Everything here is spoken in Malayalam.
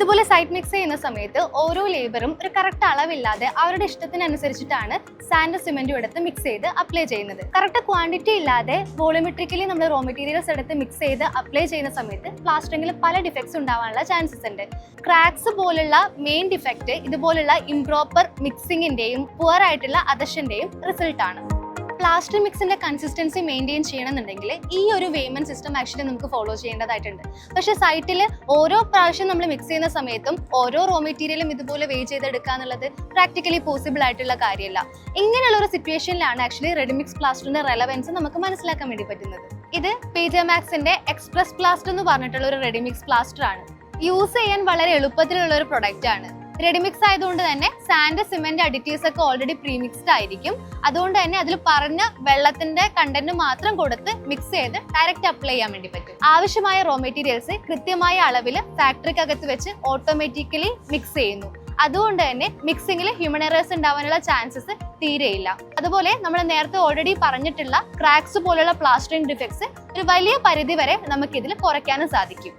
ഇതുപോലെ സൈറ്റ് മിക്സ് ചെയ്യുന്ന സമയത്ത് ഓരോ ലേബറും ഒരു കറക്റ്റ് അളവില്ലാതെ അവരുടെ ഇഷ്ടത്തിനനുസരിച്ചിട്ടാണ് സാൻഡ് സിമെന്റും എടുത്ത് മിക്സ് ചെയ്ത് അപ്ലൈ ചെയ്യുന്നത്. കറക്റ്റ് ക്വാണ്ടിറ്റി ഇല്ലാതെ വോളിമെട്രിക്കലി നമ്മൾ റോ മെറ്റീരിയൽസ് എടുത്ത് മിക്സ് ചെയ്ത് അപ്ലൈ ചെയ്യുന്ന സമയത്ത് പ്ലാസ്റ്ററിംഗിൽ പല ഡിഫക്ട്സ് ഉണ്ടാവാനുള്ള ചാൻസസ് ഉണ്ട്. ക്രാക്സ് പോലുള്ള മെയിൻ ഡിഫക്റ്റ് ഇതുപോലുള്ള ഇംപ്രോപ്പർ മിക്സിങ്ങിന്റെയും പുവർ ആയിട്ടുള്ള അദഷന്റെയും റിസൾട്ട് ആണ്. പ്ലാസ്റ്റർ മിക്സിന്റെ കൺസിസ്റ്റൻസി മെയിൻറ്റെയിൻ ചെയ്യണമെന്നുണ്ടെങ്കിൽ ഈ ഒരു വേയ്മെന്റ് സിസ്റ്റം ആക്ച്വലി നമുക്ക് ഫോളോ ചെയ്യേണ്ടതായിട്ടുണ്ട്. പക്ഷേ സൈറ്റിൽ ഓരോ പ്രാവശ്യം നമ്മൾ മിക്സ് ചെയ്യുന്ന സമയത്തും ഓരോ റോ മെറ്റീരിയലും ഇതുപോലെ വെയ് ചെയ്തെടുക്കുക എന്നുള്ളത് പ്രാക്ടിക്കലി പോസിബിൾ ആയിട്ടുള്ള കാര്യമല്ല. ഇങ്ങനെയുള്ള ഒരു സിറ്റുവേഷനിലാണ് ആക്ച്വലി റെഡിമിക്സ് പ്ലാസ്റ്ററിന്റെ റെലവൻസ് നമുക്ക് മനസ്സിലാക്കാൻ വേണ്ടി പറ്റുന്നത്. ഇത് PJ Maxxന്റെ എക്സ്പ്രസ് പ്ലാസ്റ്റർ എന്ന് പറഞ്ഞിട്ടുള്ള ഒരു റെഡിമിക്സ് പ്ലാസ്റ്റർ ആണ്. യൂസ് ചെയ്യാൻ വളരെ എളുപ്പത്തിലുള്ള ഒരു പ്രൊഡക്റ്റ് ആണ്. റെഡിമിക്സ് ആയതുകൊണ്ട് തന്നെ സാൻഡ് സിമെന്റ് അഡിറ്റീവ്സ് ഒക്കെ ഓൾറെഡി പ്രീമിക്സ്ഡ് ആയിരിക്കും. അതുകൊണ്ട് തന്നെ അതിൽ പറഞ്ഞ വെള്ളത്തിന്റെ കണ്ടന്റ് മാത്രം കൊടുത്ത് മിക്സ് ചെയ്ത് ഡയറക്റ്റ് അപ്ലൈ ചെയ്യാൻ വേണ്ടി പറ്റും. ആവശ്യമായ റോ മെറ്റീരിയൽസ് കൃത്യമായ അളവിൽ ഫാക്ടറിക്കകത്ത് വെച്ച് ഓട്ടോമാറ്റിക്കലി മിക്സ് ചെയ്യുന്നു. അതുകൊണ്ട് തന്നെ മിക്സിംഗിൽ ഹ്യൂമൻ എറേഴ്സ് ഉണ്ടാവാനുള്ള ചാൻസസ് തീരെയില്ല. അതുപോലെ നമ്മൾ നേരത്തെ ഓൾറെഡി പറഞ്ഞിട്ടുള്ള ക്രാക്സ് പോലുള്ള പ്ലാസ്റ്ററിംഗ് ഡിഫക്ട്സ് ഒരു വലിയ പരിധി വരെ നമുക്ക് ഇതിൽ കുറയ്ക്കാനും സാധിക്കും.